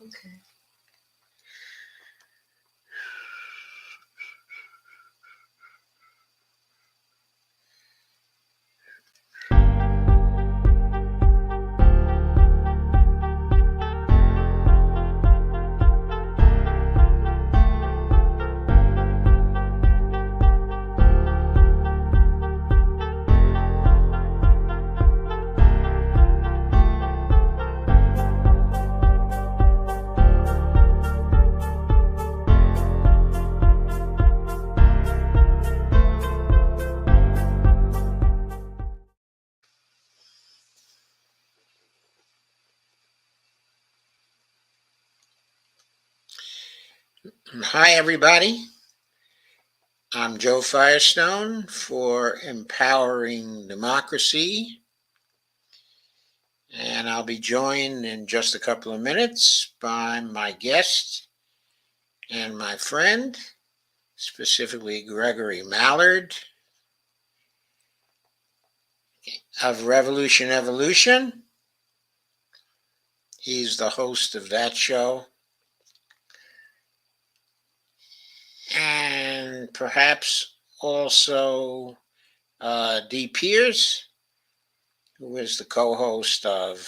Okay. Hi, everybody. I'm Joe Firestone for Empowering Democracy, and I'll be joined in just a couple of minutes by my guest and my friend, specifically Gregory Mallard of Revolution Evolution. He's the host of that show. And perhaps also Dee Pierce, who is the co-host of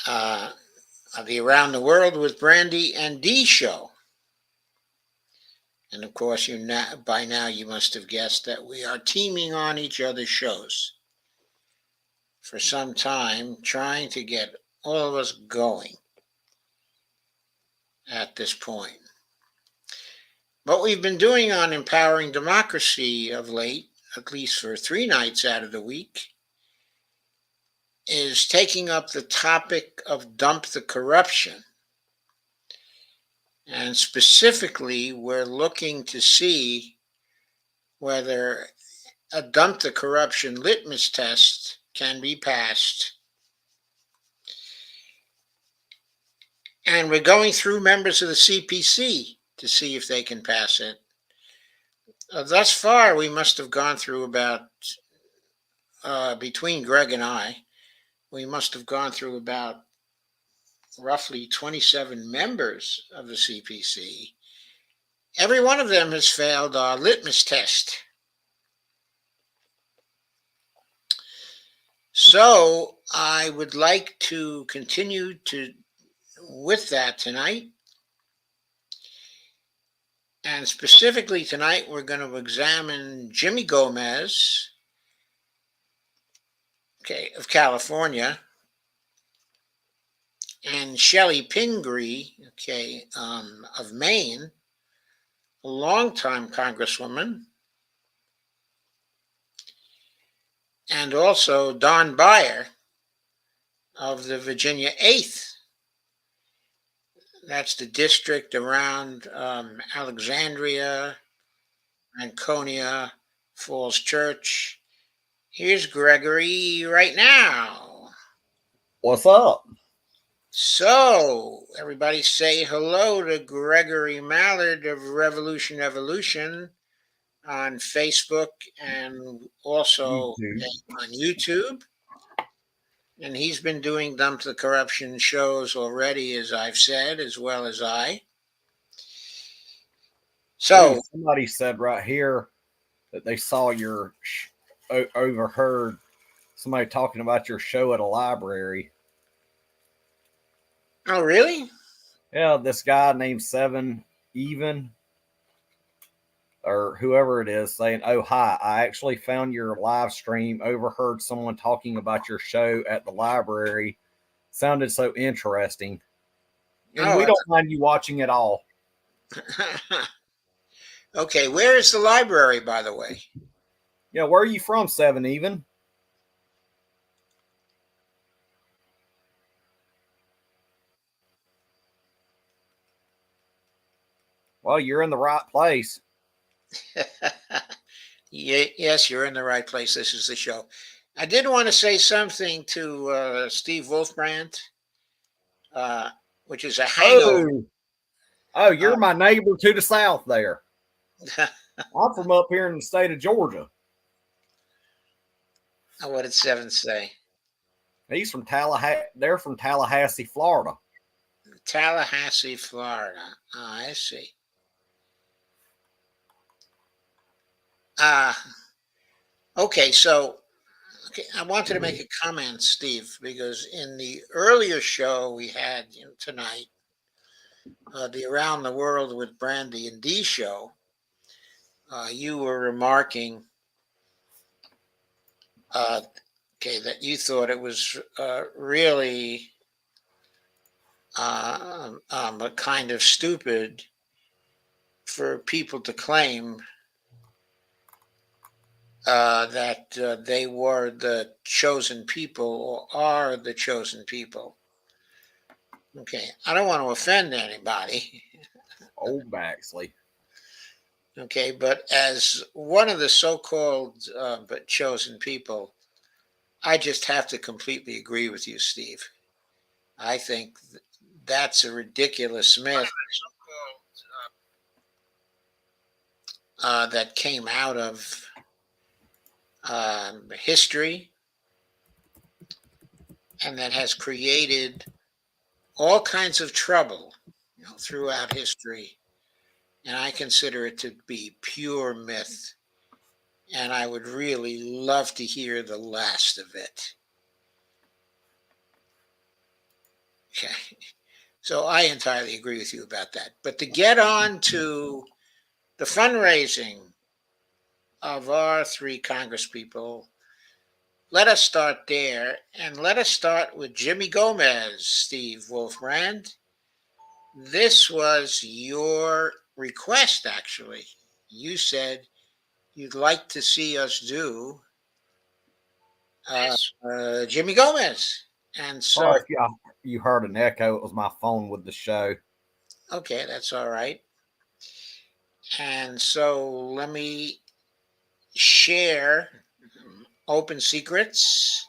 the Around the World with Brandy and Dee show. And of course, by now you must have guessed that we are teaming on each other's shows for some time, trying to get all of us going at this point. What we've been doing on Empowering Democracy of late, at least for 3 nights out of the week, is taking up the topic of dump the corruption. And specifically, we're looking to see whether a dump the corruption litmus test can be passed. And we're going through members of the CPC to see if they can pass it. Thus far, we must have gone through about, between Greg and I, we must have gone through about roughly 27 members of the CPC. Every one of them has failed our litmus test. So I would like to continue with that tonight. And specifically tonight, we're going to examine Jimmy Gomez, of California, and Chellie Pingree, of Maine, a longtime congresswoman, and also Don Beyer of the Virginia 8th. That's the district around Alexandria, Franconia, Falls Church. Here's Gregory right now. What's up? So, everybody say hello to Gregory Mallard of Revolution Evolution on Facebook and also on YouTube. And he's been doing Dump the Corruption shows already, as I've said, as well as I. So somebody said right here that they saw overheard somebody talking about your show at a library. Oh, really? Yeah, this guy named 7 Even, or whoever it is, saying, "Oh, hi, I actually found your live stream, overheard someone talking about your show at the library. Sounded so interesting. And we don't mind you watching it all." Okay, where is the library, by the way? Yeah, where are you from, 7 Even? Well, you're in the right place. Yes, you're in the right place. This is the show. I did want to say something to Steve Wolfbrand, which is a hangover. Oh, you're my neighbor to the south there. I'm from up here in the state of Georgia. What did 7 say? He's from Tallahassee. They're from Tallahassee, Florida. Tallahassee, Florida. I see. Okay, so okay, I wanted to make a comment, Steve, because in the earlier show we had tonight, the Around the World with Brandy and Dee show, you were remarking, uh, okay, that you thought it was really kind of stupid for people to claim that they were the chosen people or are the chosen people. Okay, I don't want to offend anybody. Old Baxley. Okay, but as one of the so-called but chosen people, I just have to completely agree with you, Steve. I think that's a ridiculous myth that came out of history and that has created all kinds of trouble, throughout history. And I consider it to be pure myth. And I would really love to hear the last of it. Okay. So I entirely agree with you about that. But to get on to the fundraising of our three congresspeople, let us start there. And let us start with Jimmy Gomez, Steve Wolfbrand. This was your request, actually. You said you'd like to see us do Jimmy Gomez. And so, Sorry if you heard an echo. It was my phone with the show. okay, that's all right. And so let me share open secrets.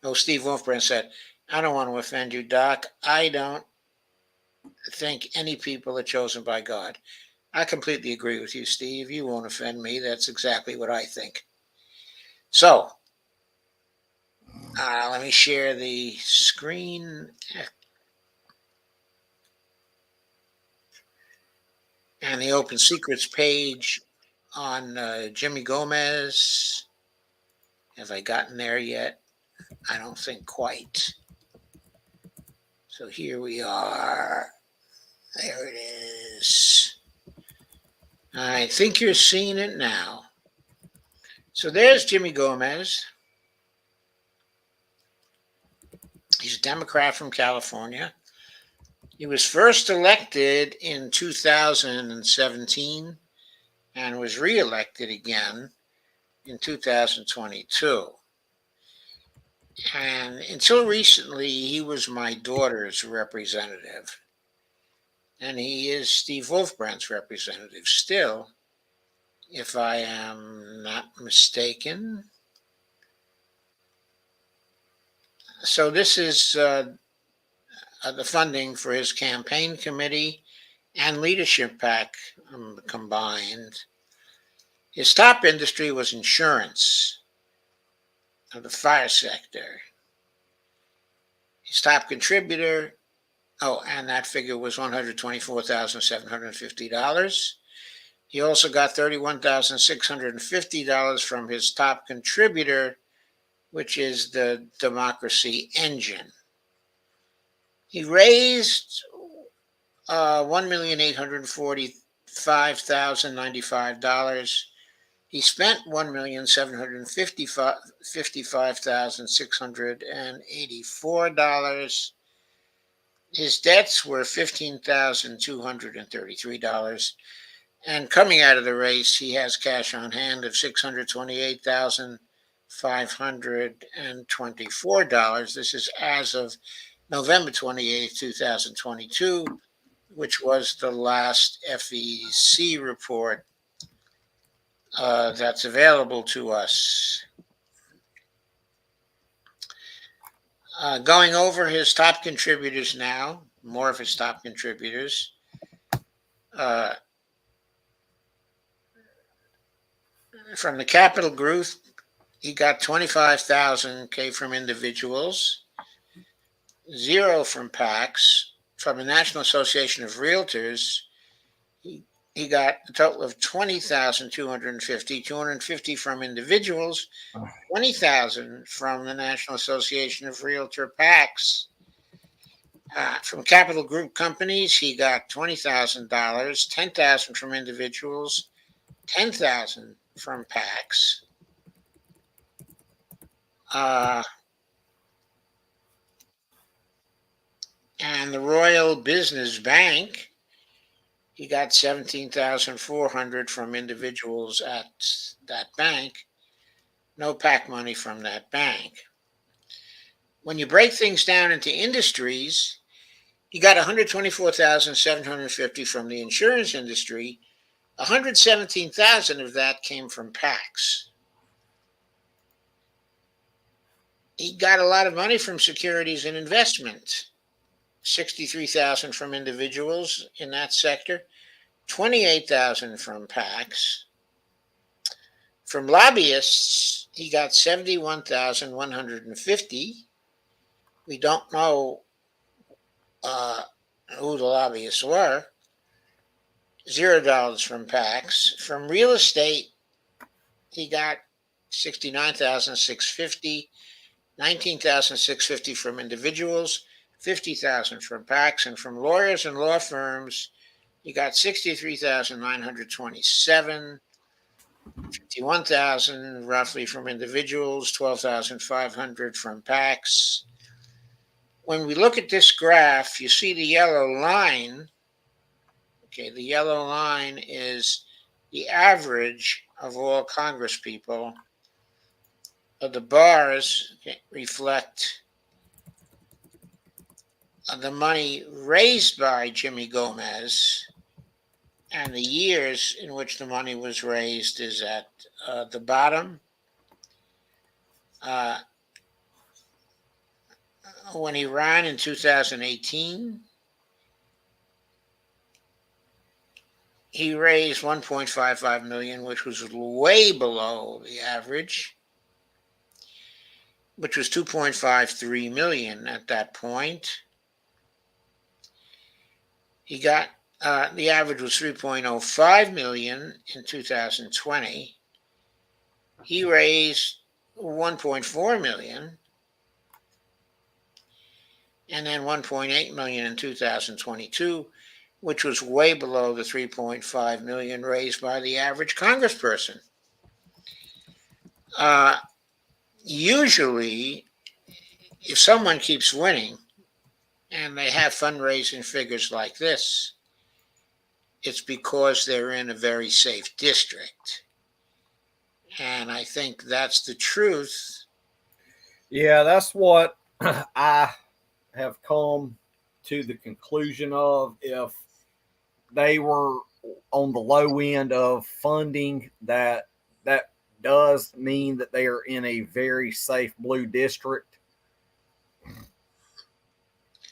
Oh, Steve Wolfbrand said, I don't want to offend you, Doc. I don't think any people are chosen by God. I completely agree with you, Steve. You won't offend me. That's exactly what I think. So, let me share the screen. And the open secrets page on Jimmy Gomez. Have I gotten there yet? I don't think quite. So here we are. There it is. I think you're seeing it now. So there's Jimmy Gomez. He's a Democrat from California. He was first elected in 2017 and was reelected again in 2022. And until recently, he was my daughter's representative. And he is Steve Wolfbrand's representative still, if I am not mistaken. So this is the funding for his campaign committee and leadership PAC combined. His top industry was insurance of the fire sector. His top contributor, and that figure was $124,750. He also got $31,650 from his top contributor, which is the Democracy Engine. He raised $1,845,095. He spent $1,755,684. His debts were $15,233. And coming out of the race, he has cash on hand of $628,524. This is as of November 28th, 2022, which was the last FEC report that's available to us. Going over his top contributors now, more of his top contributors. From the Capital Group, he got 25,000 came from individuals, 0 from PACs. From the National Association of Realtors, he got a total of 20,250, 250 from individuals, 20,000 from the National Association of Realtor PACs. From Capital Group companies, he got $20,000, 10,000 from individuals, 10,000 from PACs. And the Royal Business Bank, he got 17,400 from individuals at that bank. No PAC money from that bank. When you break things down into industries, he got 124,750 from the insurance industry. 117,000 of that came from PACs. He got a lot of money from securities and investment. 63,000 from individuals in that sector, 28,000 from PACs. From lobbyists, he got 71,150. We don't know who the lobbyists were. $0 from PACs. From real estate, he got 69,650, 19,650 from individuals, 50,000 from PACs, and from lawyers and law firms, he got 63,927, 51,000 roughly from individuals, 12,500 from PACs. When we look at this graph, you see the yellow line. Okay, the yellow line is the average of all Congress people. The bars reflect the money raised by Jimmy Gomez, and the years in which the money was raised is at the bottom. When he ran in 2018, he raised 1.55 million, which was way below the average, which was 2.53 million at that point. He got the average was 3.05 million in 2020. He raised 1.4 million, and then 1.8 million in 2022, which was way below the 3.5 million raised by the average congressperson. Usually, if someone keeps winning and they have fundraising figures like this, it's because they're in a very safe district. And I think that's the truth. Yeah, that's what I have come to the conclusion of. If they were on the low end of funding, that does mean that they are in a very safe blue district.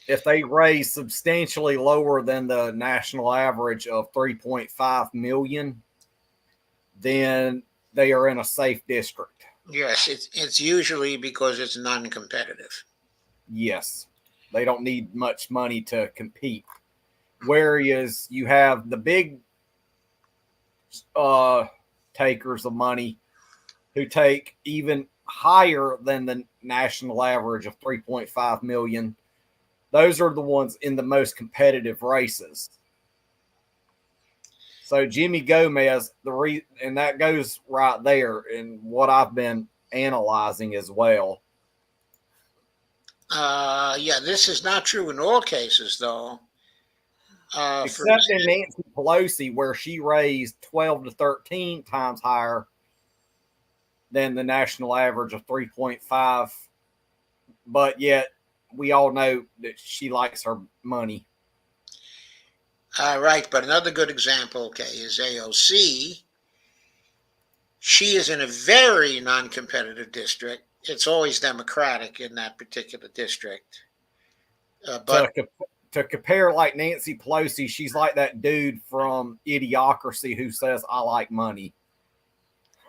If they raise substantially lower than the national average of 3.5 million, then they are in a safe district. Yes, it's usually because it's non-competitive. Yes, they don't need much money to compete. Whereas you have the big takers of money who take even higher than the national average of 3.5 million. Those are the ones in the most competitive races. So Jimmy Gomez, and that goes right there in what I've been analyzing as well. Yeah, this is not true in all cases, though. Except in Nancy Pelosi, where she raised 12 to 13 times higher than the national average of 3.5. But yet, we all know that she likes her money. Right, but another good example, okay, is AOC. She is in a very non-competitive district. It's always Democratic in that particular district. But to compare like Nancy Pelosi, she's like that dude from Idiocracy who says, "I like money."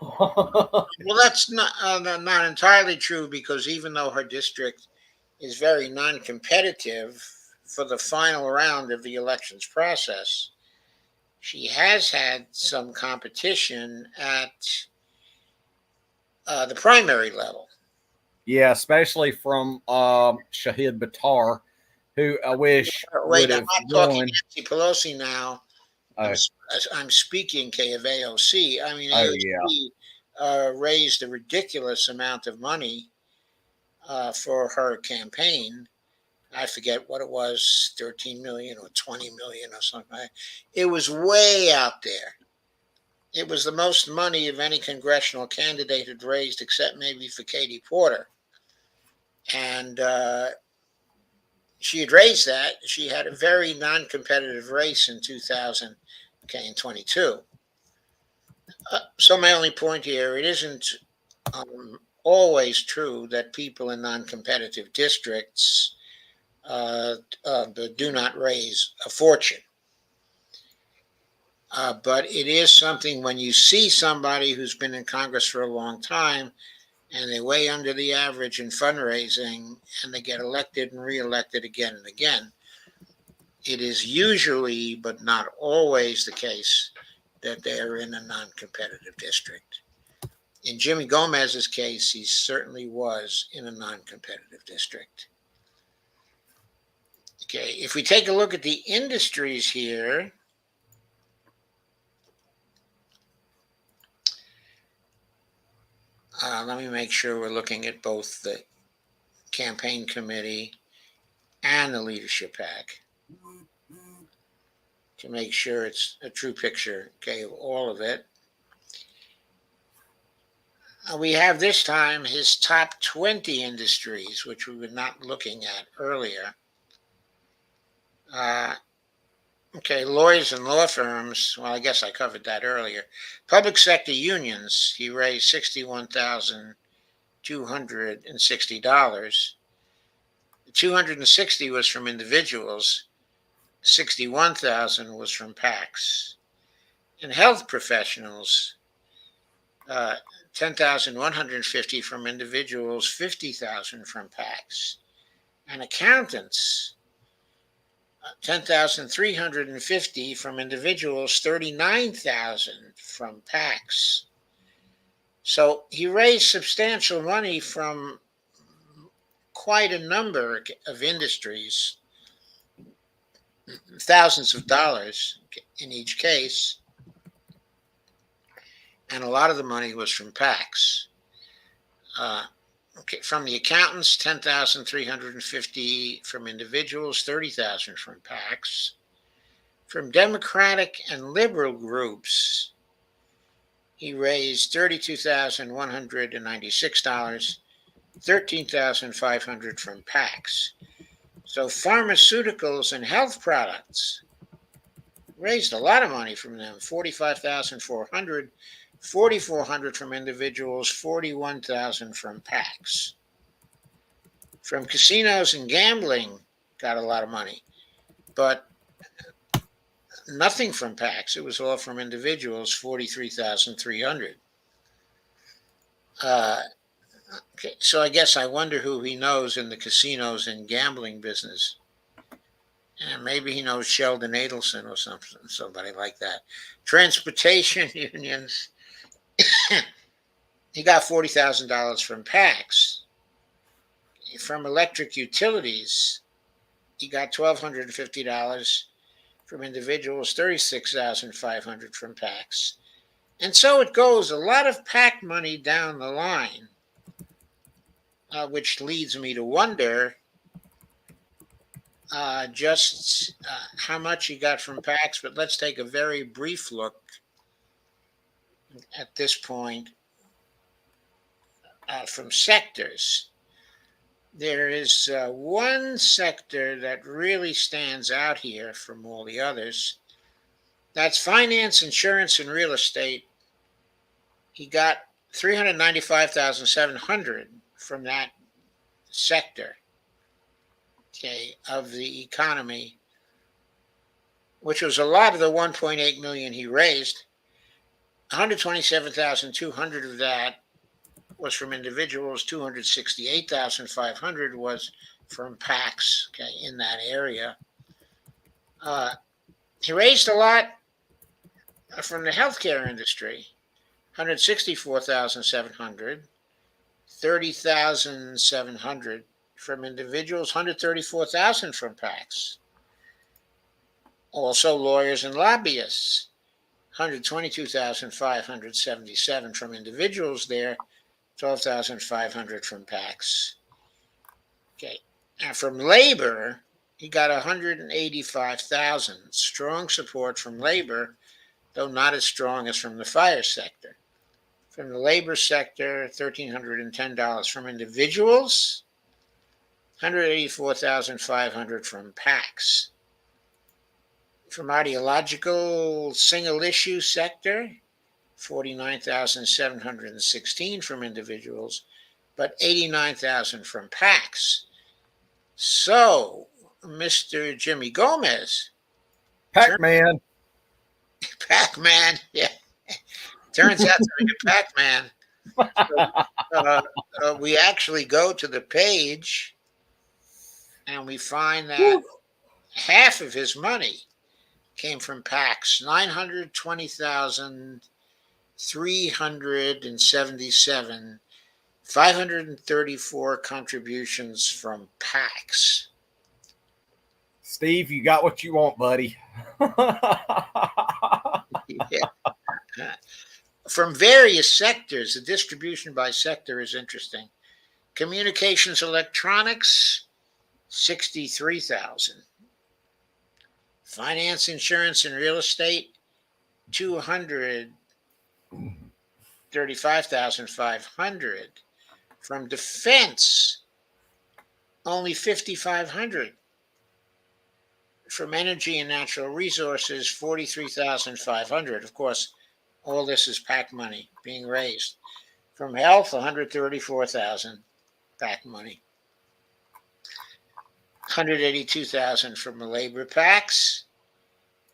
Well, that's not entirely true, because even though her district is very non-competitive for the final round of the elections process, she has had some competition at the primary level. Yeah, especially from Shahid Buttar, who I wish would Wait, I'm have not talking won. Nancy Pelosi now. I'm Oh, I'm speaking of AOC. I mean, oh yeah. AOC raised a ridiculous amount of money for her campaign. I forget what it was, 13 million or 20 million or something. It was way out there. It was the most money of any congressional candidate had raised, except maybe for Katie Porter. And she had raised that. She had a very non-competitive race in 2022. So my only point here, it isn't always true that people in non-competitive districts uh, do not raise a fortune. But it is something when you see somebody who's been in Congress for a long time and they way under the average in fundraising and they get elected and reelected again and again. It is usually, but not always, the case that they're in a non competitive district. In Jimmy Gomez's case, he certainly was in a non competitive district. Okay, if we take a look at the industries here, let me make sure we're looking at both the campaign committee and the leadership pack to make sure it's a true picture, okay, of all of it. We have this time his top 20 industries, which we were not looking at earlier. Uh, okay, lawyers and law firms. Well, I guess I covered that earlier. Public sector unions, he raised $61,260. 260 was from individuals. 61,000 was from PACs. And health professionals, 10,150 from individuals, 50,000 from PACs. And accountants, 10,350 from individuals, 39,000 from PACs. So he raised substantial money from quite a number of industries, thousands of dollars in each case, and a lot of the money was from PACs. Okay, from the accountants, 10,350 from individuals, 30,000 from PACs. From Democratic and liberal groups, he raised $32,196, 13,500 from PACs. So pharmaceuticals and health products raised a lot of money from them, 45,400, 4,400 from individuals, 41,000 from PACs. From casinos and gambling, got a lot of money, but nothing from PACs. It was all from individuals, 43,300. Okay, so I guess I wonder who he knows in the casinos and gambling business. And maybe he knows Sheldon Adelson or something, somebody like that. Transportation unions, he got $40,000 from PACs. From electric utilities, he got $1,250 from individuals, 36,500 from PACs. And so it goes, a lot of PAC money down the line, which leads me to wonder just how much he got from PACs. But let's take a very brief look at this point from sectors. There is one sector that really stands out here from all the others. That's finance, insurance, and real estate. He got 395,700 from that sector, okay, of the economy, which was a lot of the 1.8 million he raised. 127,200 of that was from individuals. 268,500 was from PACs. Okay, in that area. He raised a lot from the healthcare industry. 164,700, 30,700 from individuals, 134,000 from PACs. Also, lawyers and lobbyists, 122,577 from individuals there, 12,500 from PACs. Okay, and from labor, he got 185,000. Strong support from labor, though not as strong as from the fire sector. From the labor sector, $1,310 from individuals, 184,500 from PACs. From ideological single issue sector, 49,716 from individuals, but 89,000 from PACs. So, Mr. Jimmy Gomez, Pac-Man. Pac-Man, yeah, turns out to be a Pac-Man. So, we actually go to the page and we find that half of his money came from PACs, 920,377, 534 contributions from PACs. Steve, you got what you want, buddy. Yeah. From various sectors, the distribution by sector is interesting. Communications electronics, 63,000. Finance, insurance, and real estate, 235,500. From defense, only 5,500. From energy and natural resources, 43,500. Of course, all this is PAC money being raised. From health, 134,000 PAC money. 182,000 from the labor PACs,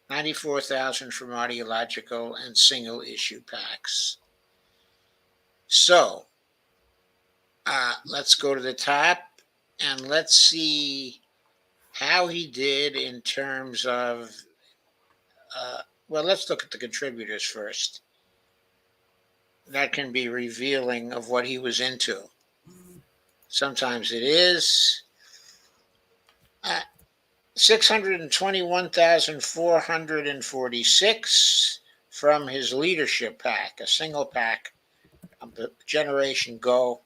94,000 from ideological and single issue PACs. So, let's go to the top and let's see how he did in terms of, well, let's look at the contributors first. That can be revealing of what he was into. Sometimes it is. 621,446 from his leadership PAC, a single PAC, Generation Go,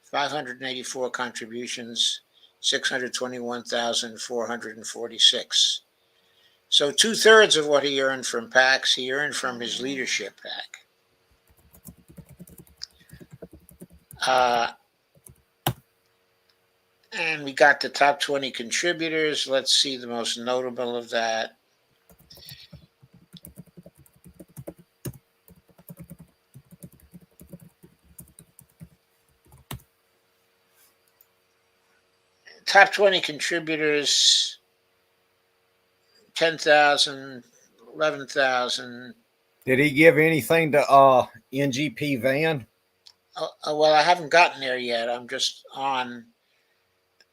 584 contributions, 621,446. So 2/3 of what he earned from PACs, he earned from his leadership PAC. And we got the top 20 contributors. Let's see the most notable of that. Top 20 contributors, 10,000, 11,000. Did he give anything to NGP Van? Well, I haven't gotten there yet. I'm just on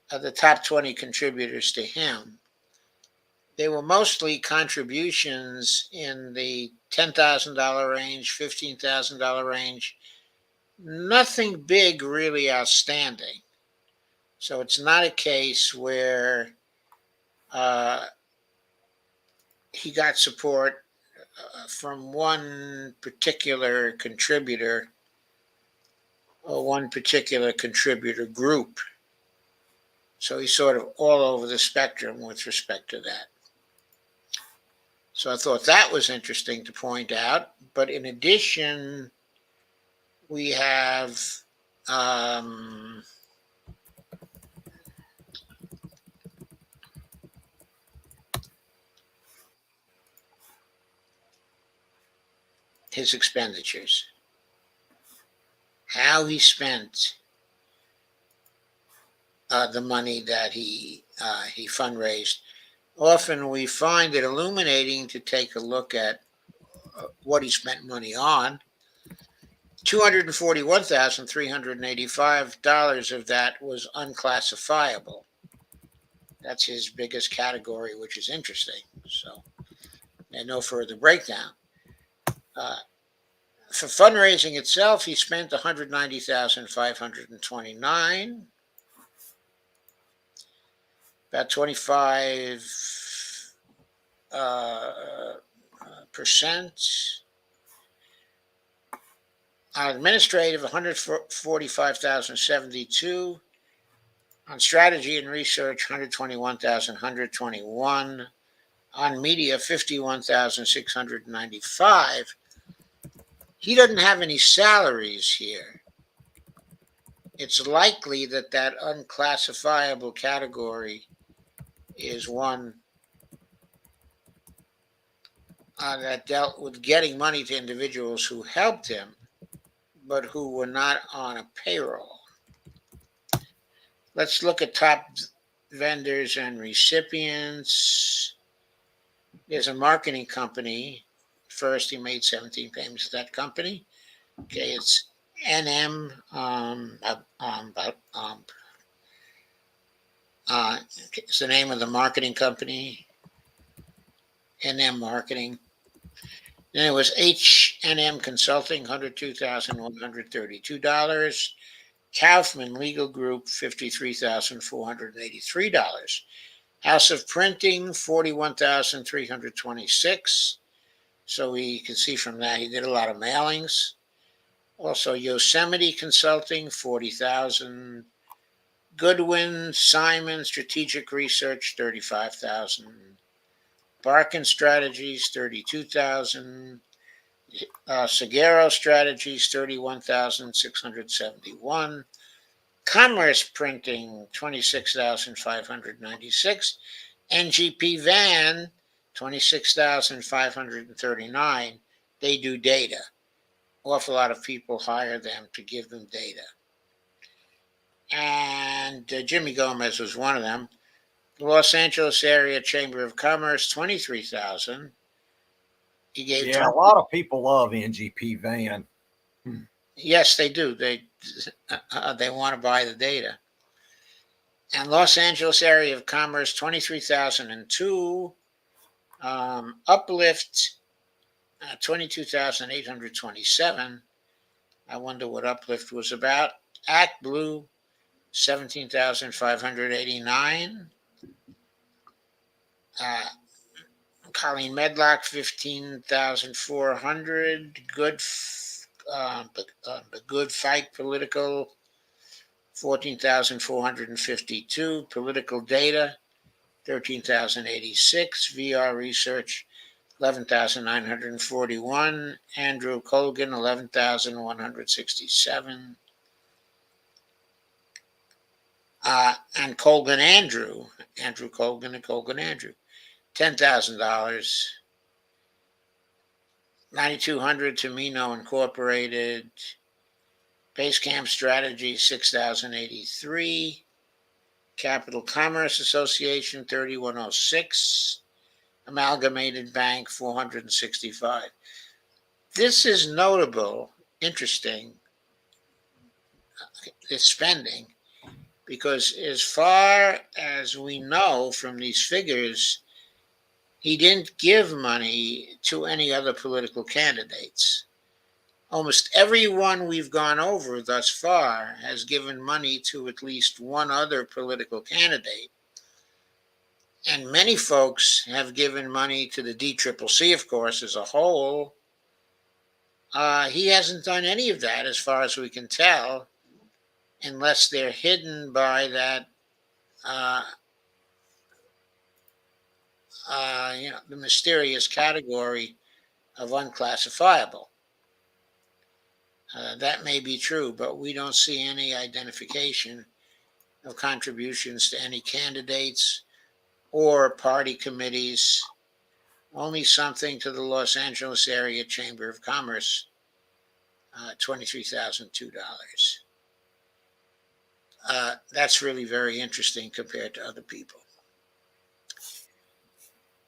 the top 20 contributors to him. They were mostly contributions in the $10,000 range, $15,000 range. Nothing big really outstanding. So it's not a case where he got support from one particular contributor or one particular contributor group. So he's sort of all over the spectrum with respect to that. So I thought that was interesting to point out. But in addition, we have his expenditures, how he spent the money that he fundraised. Often we find it illuminating to take a look at what he spent money on. $241,385 of that was unclassifiable. That's his biggest category, which is interesting. So, and no further breakdown. For fundraising itself, he spent 190,529, about 25 percent. On administrative, 145,072. On strategy and research, 121,121. On media, 51,695. He doesn't have any salaries here. It's likely that that unclassifiable category is one that dealt with getting money to individuals who helped him, but who were not on a payroll. Let's look at top vendors and recipients. There's a marketing company. First, he made 17 payments to that company. Okay, it's NM. It's the name of the marketing company. NM Marketing. Then it was H&M Consulting, $102,132. Kaufman Legal Group, $53,483. House of Printing, $41,326. So we can see from that he did a lot of mailings. Also, Yosemite Consulting, $40,000. Goodwin Simon Strategic Research, $35,000. Barkin Strategies, $32,000. Seguero Strategies, $31,671. Commerce Printing, $26,596. NGP Van, $26,539. They do data. Awful lot of people hire them to give them data. And Jimmy Gomez was one of them. The Los Angeles Area Chamber of Commerce, $23,000. He gave a lot of people love NGP Van. Yes, they do. They want to buy the data. And Los Angeles Area of Commerce, 23,002. Uplift, 22,827. I wonder what Uplift was about. Act Blue, 17,589. Colleen Medlock, 15,400. Good Fight Political, 14,452. Political Data, 13,086. VR Research, 11,941. Andrew Colgan, 11,167. And Colgan Andrew Colgan and Colgan Andrew, $10,000. 9,200 Tomino Incorporated. Basecamp Strategy, 6,083. Capital Commerce Association, 3,106. Amalgamated Bank, 465. This is notable, interesting, this spending, because as far as we know from these figures, he didn't give money to any other political candidates. Almost everyone we've gone over thus far has given money to at least one other political candidate. And many folks have given money to the DCCC, of course, as a whole. He hasn't done any of that, as far as we can tell, unless they're hidden by that, the mysterious category of unclassifiable. That may be true, but we don't see any identification of contributions to any candidates or party committees. Only something to the Los Angeles Area Chamber of Commerce, $23,002. That's really very interesting compared to other people.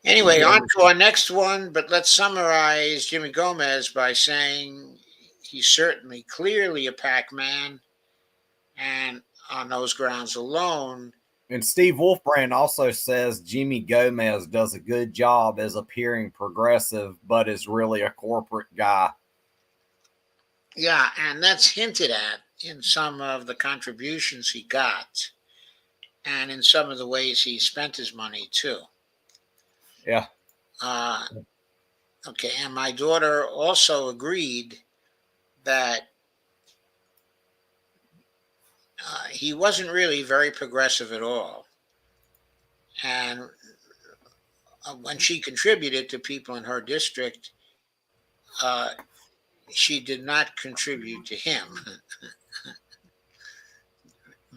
Anyway, on to our next one, but let's summarize Jimmy Gomez by saying he's certainly clearly a pack man, and on those grounds alone. And Steve Wolfbrand also says Jimmy Gomez does a good job as appearing progressive, but is really a corporate guy. Yeah, and that's hinted at in some of the contributions he got and in some of the ways he spent his money too. Yeah. Okay, and my daughter also agreed that he wasn't really very progressive at all. And when she contributed to people in her district, uh, she did not contribute to him.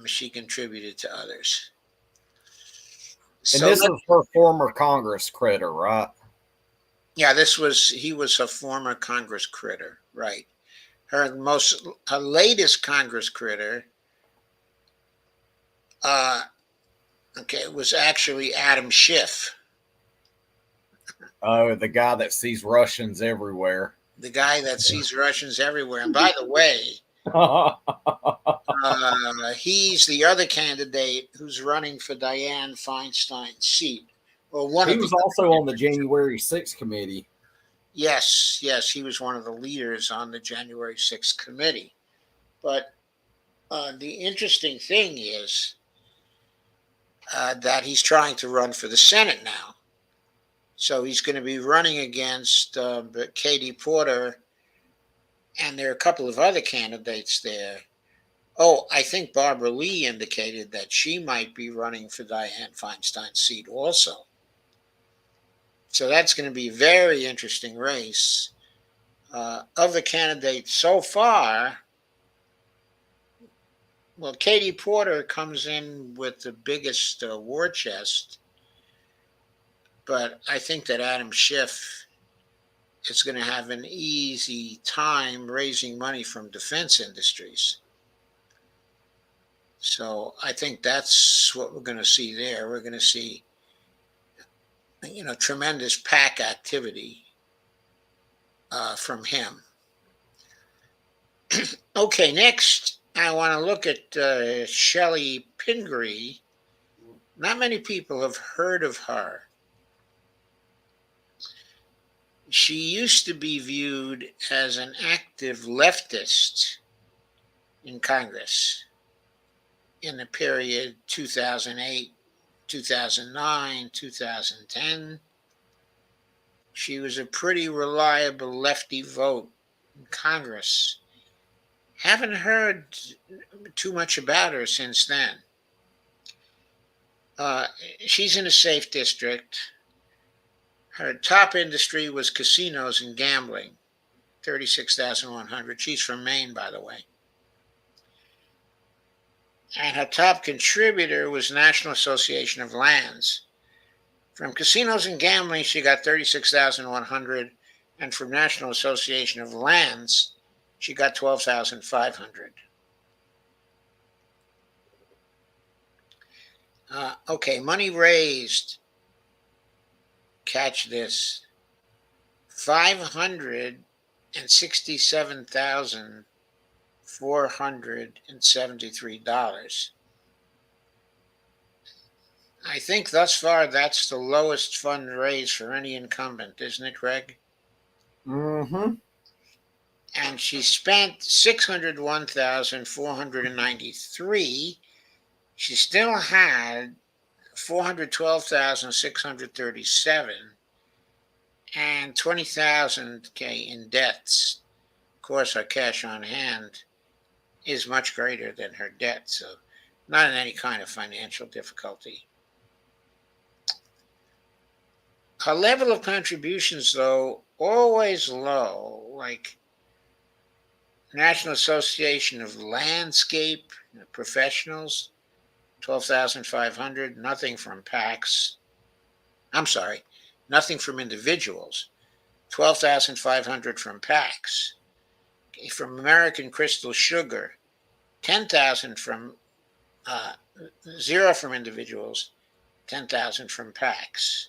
She contributed to others. And So this is her former Congress critter, right? yeah, he was a former Congress critter, right? Her latest Congress critter, okay, was actually Adam Schiff, Oh, the guy that sees Russians everywhere. the guy that sees Russians everywhere. And by the way, he's the other candidate who's running for Dianne Feinstein's seat, or one He of the. was also on the January 6th committee. Yes, yes, he was one of the leaders on the January 6th committee. But the interesting thing is that he's trying to run for the Senate now. So he's going to be running against Katie Porter, and there are a couple of other candidates there. Oh, I think Barbara Lee indicated that she might be running for Dianne Feinstein's seat also. So that's going to be a very interesting race. Of the candidates so far, well, Katie Porter comes in with the biggest war chest, but I think that Adam Schiff is going to have an easy time raising money from defense industries. So I think that's what we're going to see there. We're going to see, tremendous PAC activity from him. Okay, next I want to look at Chellie Pingree. Not many people have heard of her. She used to be viewed as an active leftist in Congress in the period 2008, 2009, 2010. She was a pretty reliable lefty vote in Congress. Haven't heard too much about her since then. She's in a safe district. Her top industry was casinos and gambling, 36,100. She's from Maine, by the way. And her top contributor was National Association of Lands. From casinos and gambling, she got 36,100, and from National Association of Lands, she got 12,500. Okay, money raised. Catch this: $567,473. I think thus far that's the lowest fund raised for any incumbent, isn't it, Greg? Mm-hmm. And she spent 601,493. She still had 412,637 and 20,000 in debts. Of course, her cash on hand is much greater than her debt, so not in any kind of financial difficulty. Her level of contributions, though, always low, like National Association of Landscape Professionals, 12,500, nothing from PACs. I'm sorry, nothing from individuals, 12,500 from PACs. Okay, from American Crystal Sugar, 10,000 from, zero from individuals, 10,000 from PACs.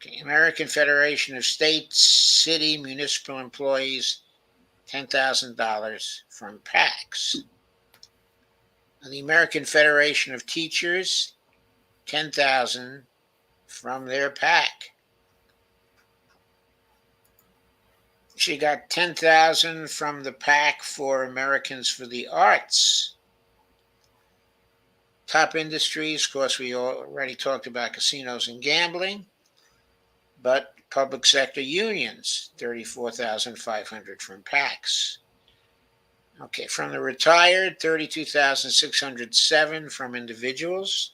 Okay. American Federation of State, City, Municipal Employees, $10,000 from PACs. And the American Federation of Teachers, $10,000 from their PAC. She got $10,000 from the PAC for Americans for the Arts. Top industries, of course, we already talked about casinos and gambling, but public sector unions, $34,500 from PACs. Okay, from the retired, $32,607 from individuals.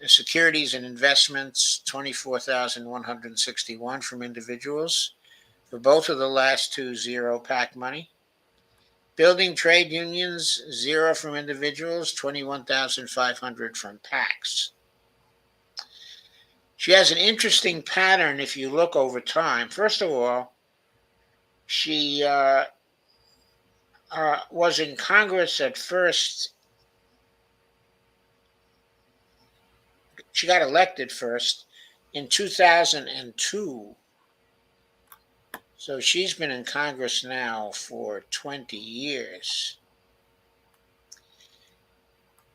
Securities and investments, $24,161 from individuals. For both of the last two, zero PAC money. Building trade unions, zero from individuals, $21,500 from PACs. She has an interesting pattern if you look over time. First of all, she was in Congress at first. She got elected first in 2002. So she's been in Congress now for 20 years.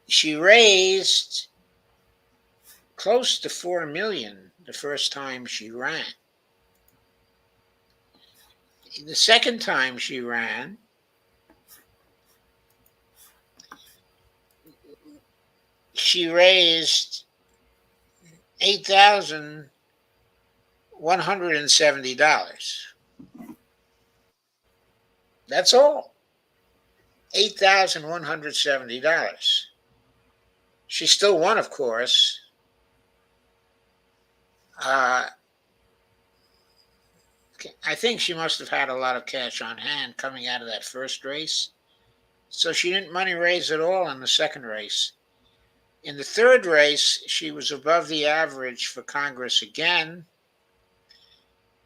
She raised close to $4 million the first time she ran. The second time she ran, she raised $8,170. That's all. $8,170. She still won, of course. I think she must have had a lot of cash on hand coming out of that first race. So she didn't money raise at all in the second race. In the third race, she was above the average for Congress again.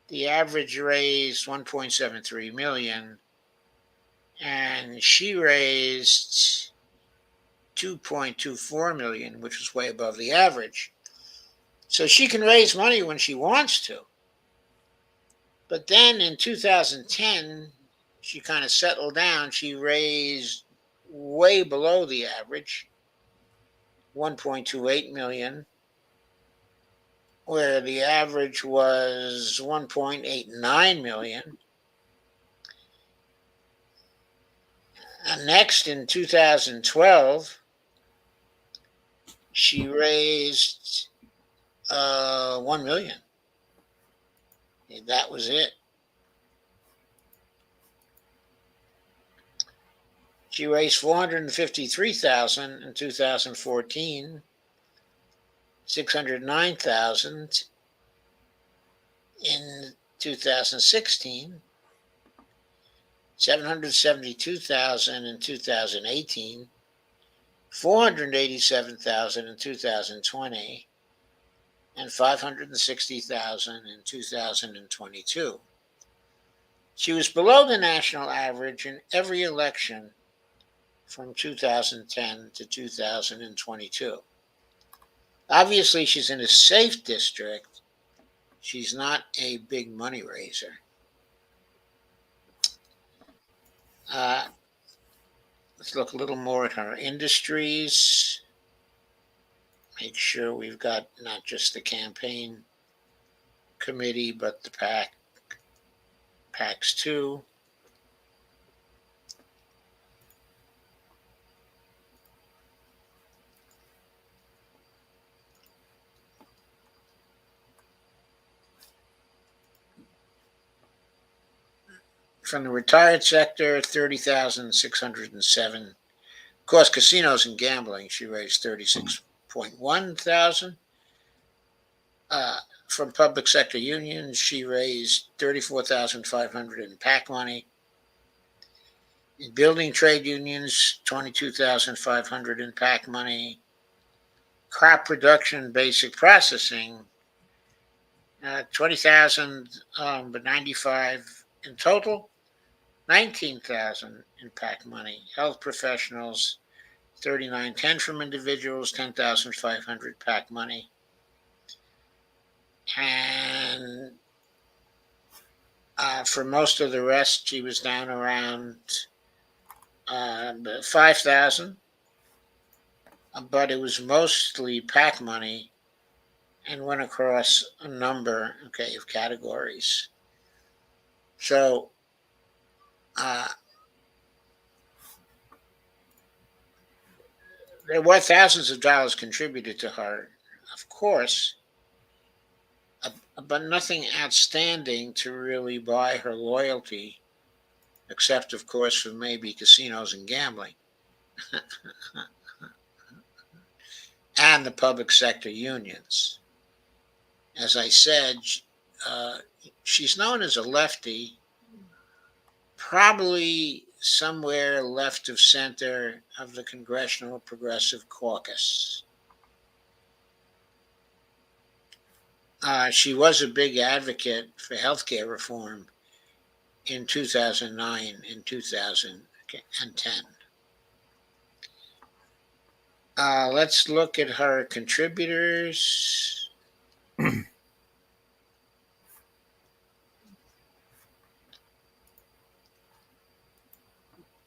The average raised $1.73 million, and she raised $2.24 million, which was way above the average. So she can raise money when she wants to. But then in 2010, she kind of settled down. She raised way below the average, $1.28 million, where the average was $1.89 million. And next, in 2012, she raised $1 million. That was it. She raised $453,000 in 2014, $609,000 in 2016, $772,000 in 2018, $487,000 in 2020, and $560,000 in 2022. She was below the national average in every election from 2010 to 2022. Obviously, she's in a safe district. She's not a big money raiser. Let's look a little more at her industries. Make sure we've got not just the campaign committee, but the PACs too. From the retired sector, 30,607. Of course, casinos and gambling, she raised 36.1 thousand. From public sector unions, she raised 34,500 in PAC money. In building trade unions, 22,500 in PAC money. Crop production, basic processing, 20,000, but 95 in total. 19,000 in PAC money. Health professionals, 3910 from individuals, 10,500 PAC money. And for most of the rest, she was down around 5,000. But it was mostly PAC money and went across a number, of categories. So there were thousands of dollars contributed to her, of course, but nothing outstanding to really buy her loyalty, except, of course, for maybe casinos and gambling and the public sector unions. As I said, she's known as a lefty, probably somewhere left of center of the Congressional Progressive Caucus. She was a big advocate for healthcare reform in 2009 and 2010. Let's look at her contributors.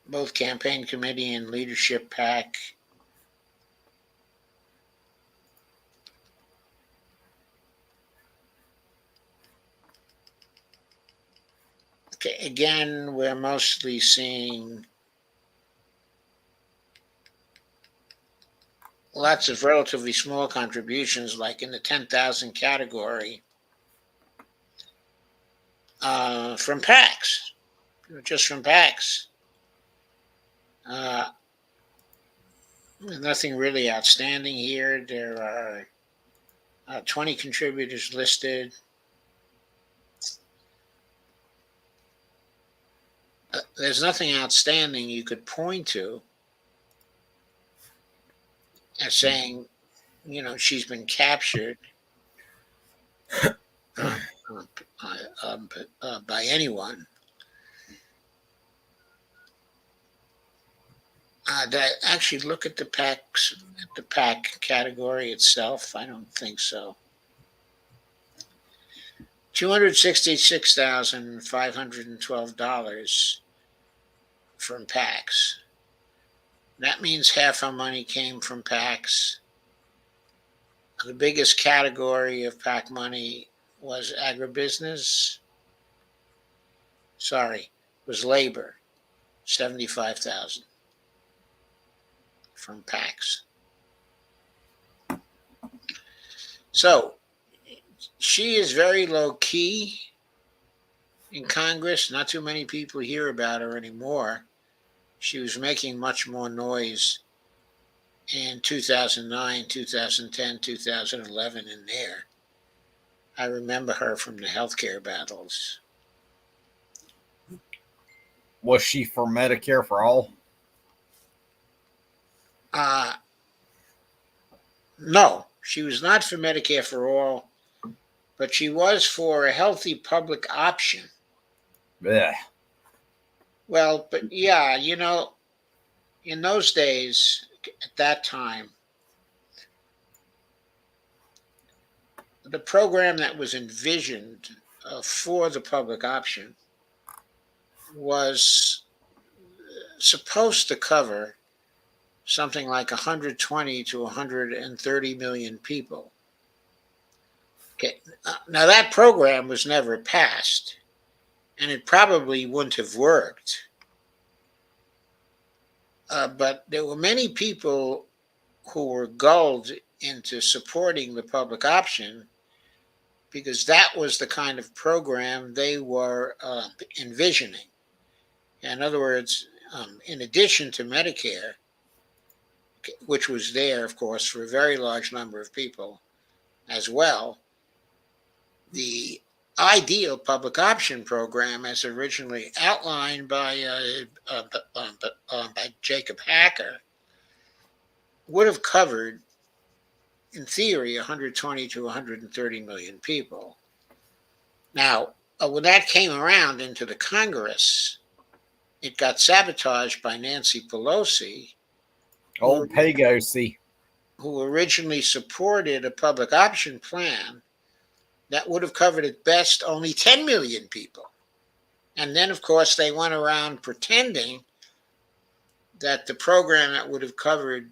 Both campaign committee and leadership PAC. Okay, again, we're mostly seeing lots of relatively small contributions, like in the 10,000 category, from PACs, just from PACs. Nothing really outstanding here. There are 20 contributors listed. There's nothing outstanding you could point to as saying, she's been captured by anyone. That actually look at the PAC category itself. I don't think so. $266,512 from PACs. That means half our money came from PACs. The biggest category of PAC money was agribusiness. Was labor. 75,000 from PACs. So she is very low key in Congress. Not too many people hear about her anymore. She was making much more noise in 2009, 2010, 2011 in there. I remember her from the healthcare battles. Was she for Medicare for all? No, she was not for Medicare for all, but she was for a healthy public option. Yeah. Well, but yeah, in those days, at that time, the program that was envisioned for the public option was supposed to cover something like 120 to 130 million people. Okay, now that program was never passed, and it probably wouldn't have worked. But there were many people who were gulled into supporting the public option because that was the kind of program they were envisioning. In other words, in addition to Medicare, which was there, of course, for a very large number of people as well, the ideal public option program, as originally outlined by Jacob Hacker, would have covered, in theory, 120 to 130 million people. Now, when that came around into the Congress, it got sabotaged by Nancy Pelosi, Old Pelosi, who originally supported a public option plan that would have covered at best only 10 million people. And then, of course, they went around pretending that the program that would have covered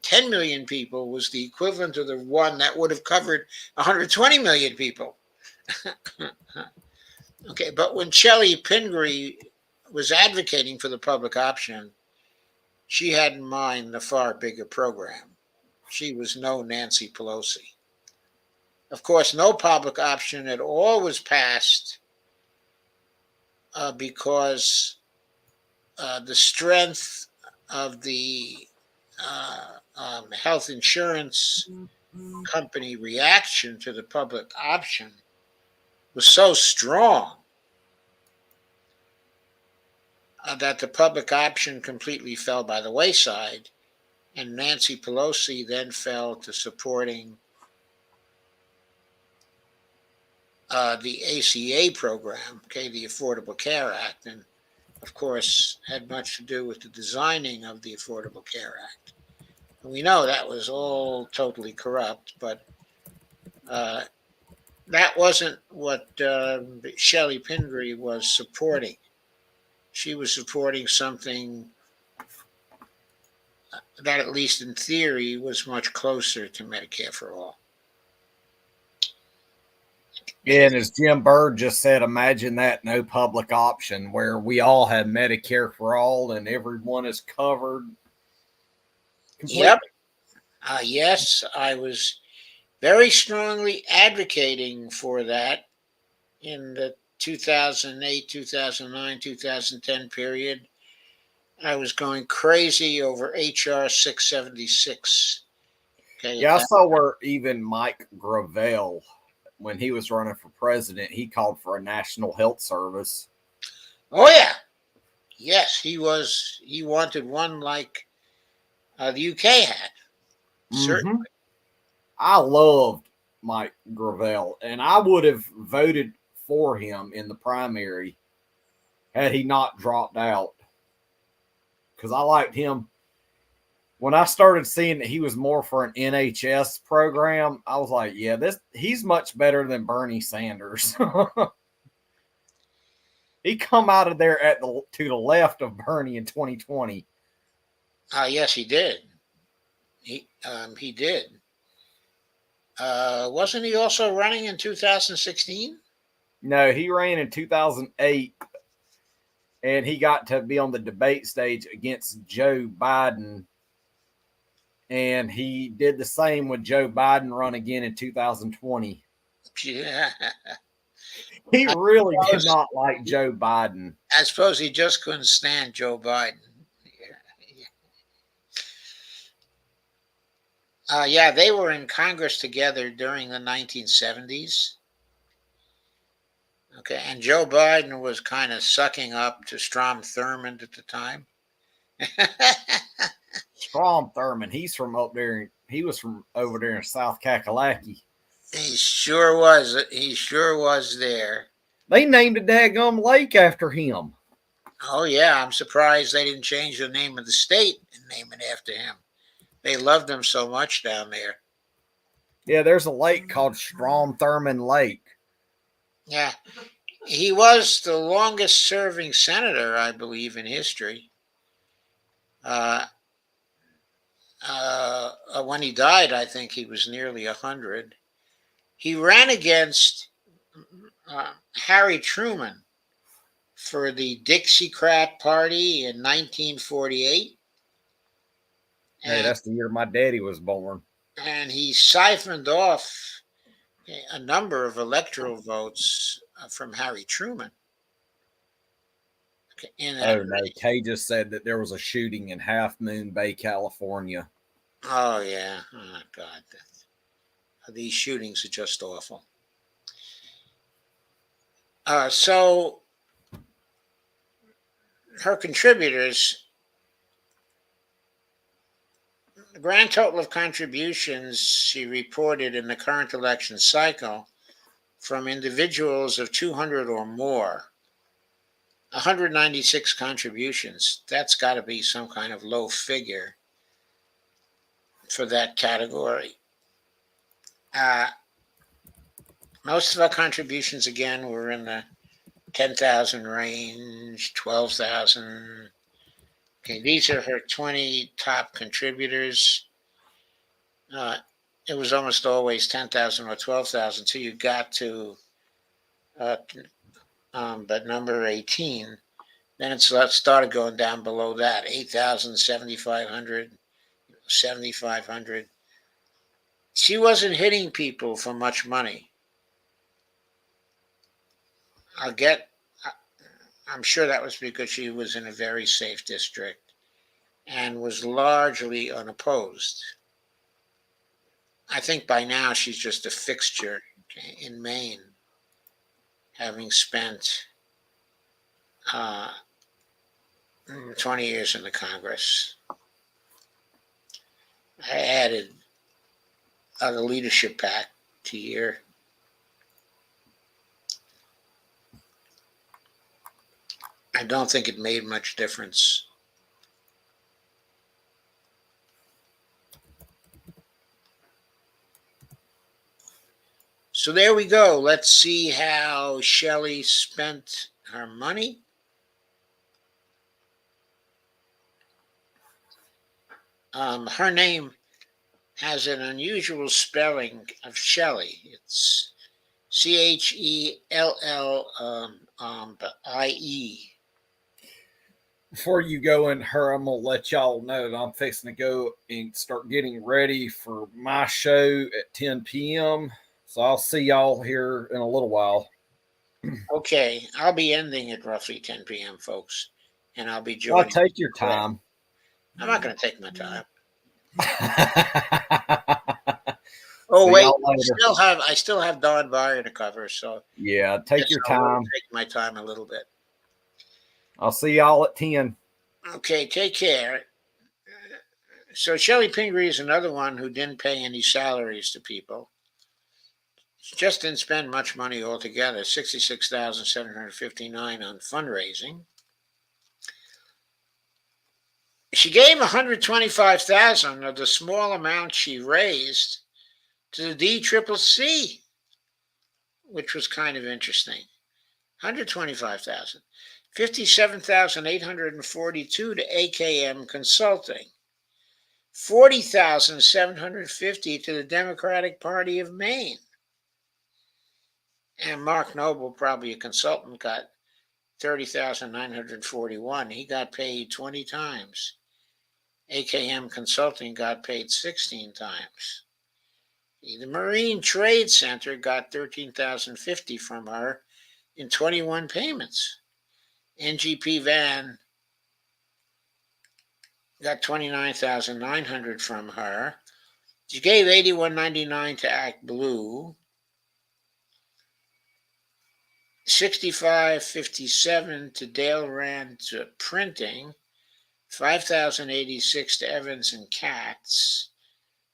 10 million people was the equivalent of the one that would have covered 120 million people. Okay, but when Chellie Pingree was advocating for the public option, she had in mind the far bigger program. She was no Nancy Pelosi. Of course, no public option at all was passed because the strength of the health insurance company reaction to the public option was so strong that the public option completely fell by the wayside, and Nancy Pelosi then fell to supporting the ACA program, okay, the Affordable Care Act, and of course had much to do with the designing of the Affordable Care Act. And we know that was all totally corrupt, but that wasn't what Chellie Pingree was supporting. She was supporting something that, at least in theory, was much closer to Medicare for all. Yeah, and as Jim Bird just said, imagine that no public option where we all have Medicare for all and everyone is covered completely. Yep. Yes, I was very strongly advocating for that in the 2008, 2009, 2010 period. I was going crazy over HR 676. Okay. Yeah, I saw where even Mike Gravel, when he was running for president, he called for a national health service. Oh, yeah. Yes, he was. He wanted one like the UK had. Certainly. Mm-hmm. I loved Mike Gravel, and I would have voted for him in the primary had he not dropped out because I liked him. When I started seeing that he was more for an NHS program, I was like, yeah, he's much better than Bernie Sanders. He come out of there to the left of Bernie in 2020. Yes, he did. He did. Wasn't he also running in 2016? No, he ran in 2008, and he got to be on the debate stage against Joe Biden. And he did the same with Joe Biden run again in 2020. Yeah. He really did not like Joe Biden. I suppose he just couldn't stand Joe Biden. Yeah, they were in Congress together during the 1970s. Okay, and Joe Biden was kind of sucking up to Strom Thurmond at the time. Strom Thurmond, he's from up there. He was from over there in South Kakalaki. He sure was. He sure was there. They named a daggum lake after him. Oh, yeah. I'm surprised they didn't change the name of the state and name it after him. They loved him so much down there. Yeah, there's a lake called Strom Thurmond Lake. Yeah. He was the longest serving senator, I believe, in history. When he died, I think he was nearly 100. He ran against Harry Truman for the Dixiecrat Party in 1948. Hey, that's the year my daddy was born. And he siphoned off a number of electoral votes from Harry Truman. Oh, no. Kay just said that there was a shooting in Half Moon Bay, California. Oh, yeah. Oh, God. These shootings are just awful. So her contributors, the grand total of contributions she reported in the current election cycle from individuals of 200 or more, 196 contributions. That's got to be some kind of low figure for that category. Most of our contributions, again, were in the 10,000 range, 12,000. Okay, these are her 20 top contributors. It was almost always 10,000 or 12,000 until you got to uh, but number 18. Then it started going down below that, 8,000, 7,500, 7,500. She wasn't hitting people for much money. I'll get, I'm sure that was because she was in a very safe district and was largely unopposed. I think by now she's just a fixture in Maine, having spent uh, 20 years in the Congress. I added the leadership pack to here. I don't think it made much difference. So there we go. Let's see how Chellie spent her money. Her name has an unusual spelling of Chellie. It's Chellie. Before you go in her, I'm gonna let y'all know that I'm fixing to go and start getting ready for my show at 10 p.m. So I'll see y'all here in a little while. Okay, I'll be ending at roughly 10 p.m., folks, and I'll be Well, joining. take your time. I'm not going to take my time. Oh See wait, y'all later. I still have Don Beyer to cover, so Yeah, take your I will time. take my time a little bit. I'll see y'all at 10. Okay, take care. So Chellie Pingree is another one who didn't pay any salaries to people. She just didn't spend much money altogether, 66,759 on fundraising. She gave 125,000 of the small amount she raised to the DCCC, which was kind of interesting. 125,000. 57,842 to AKM Consulting. 40,750 to the Democratic Party of Maine. And Mark Noble, probably a consultant, got 30,941. He got paid 20 times. AKM Consulting got paid 16 times. The Marine Trade Center got 13,050 from her in 21 payments. NGP Van got 29,900 from her. She gave 81.99 to Act Blue, 65.57 to Dale Rand to Printing, 5,086 to Evans and Katz,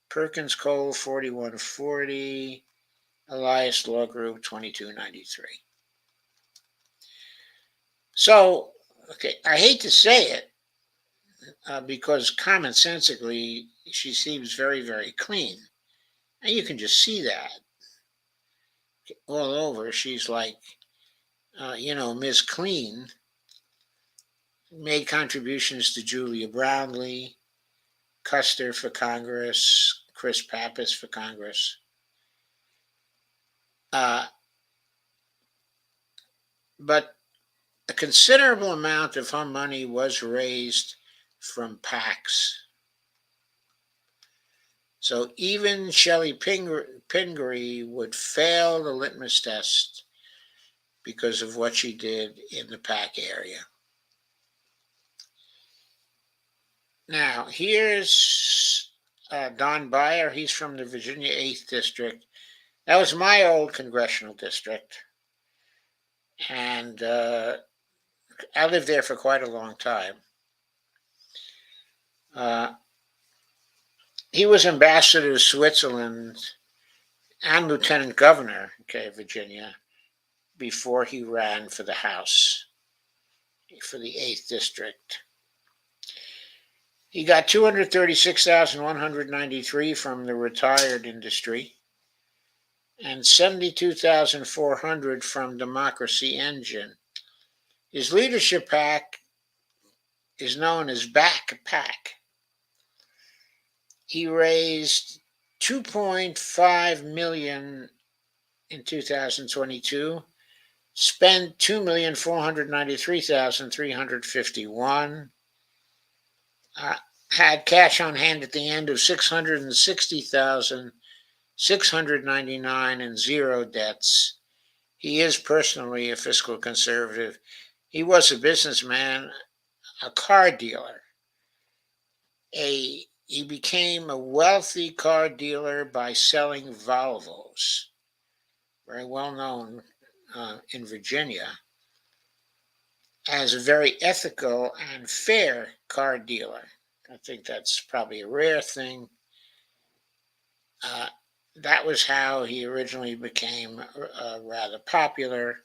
Perkins Cole 41.40, Elias Law Group 22.93. So, okay, I hate to say it because commonsensically she seems very, very clean. And you can just see that all over. She's like, Miss Clean. Made contributions to Julia Brownlee, Custer for Congress, Chris Pappas for Congress. But a considerable amount of her money was raised from PACs. So even Chellie Pingree would fail the litmus test because of what she did in the PAC area. Now, here's Don Beyer. He's from the Virginia 8th District. That was my old congressional district. And I lived there for quite a long time. He was ambassador to Switzerland and lieutenant governor, Virginia, before he ran for the House for the 8th District. He got 236,193 from the retired industry. and 72,400 from Democracy Engine. His leadership PAC is known as Back PAC. He raised 2.5 million in 2022, spent 2,493,351, had cash on hand at the end of 660,699 and zero debts. He is personally a fiscal conservative. He was a businessman, a car dealer. He became a wealthy car dealer by selling Volvos, very well known in Virginia, as a very ethical and fair car dealer. I think that's probably a rare thing. That was how he originally became rather popular.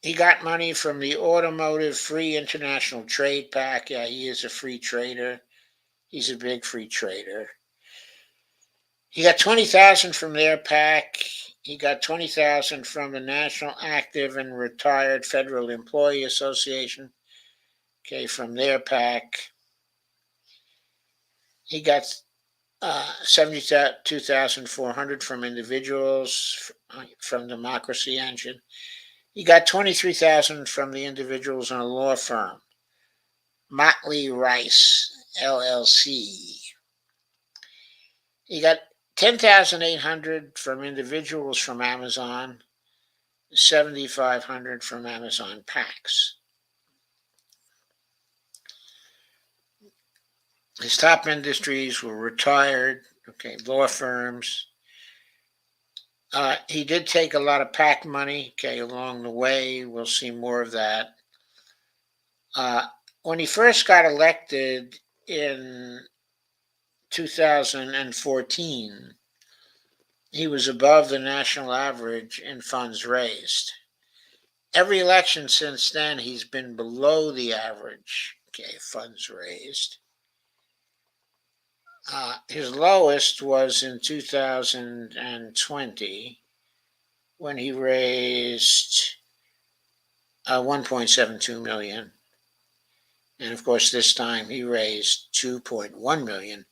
He got money from the Automotive Free International Trade PAC. Yeah, he is a free trader. He's a big free trader. He got 20,000 from their PAC. He got 20,000 from the National Active and Retired Federal Employee Association. Okay, from their PAC. He got 72,400 from individuals from Democracy Engine. He got 23,000 from the individuals in a law firm, Motley Rice LLC. He got 10,800 from individuals from Amazon, 7,500 from Amazon PACs. His top industries were retired, law firms. He did take a lot of PAC money, along the way. We'll see more of that. When he first got elected in 2014, he was above the national average in funds raised. Every election since then, he's been below the average, funds raised. His lowest was in 2020 when he raised 1.72 million. And of course, this time he raised 2.1 million,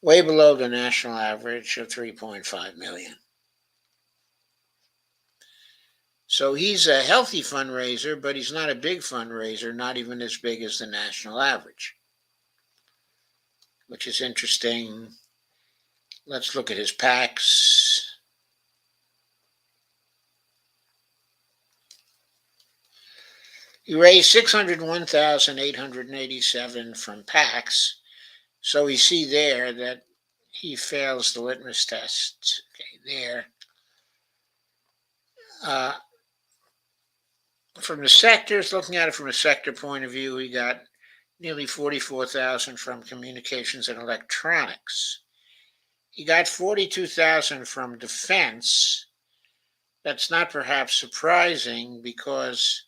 way below the national average of 3.5 million. So he's a healthy fundraiser, but he's not a big fundraiser, not even as big as the national average, which is interesting. Let's look at his PACs. He raised 601,887 from PACs. So we see there that he fails the litmus test. There. From the sectors, looking at it from a sector point of view, he got nearly 44,000 from communications and electronics. He got 42,000 from defense. That's not perhaps surprising because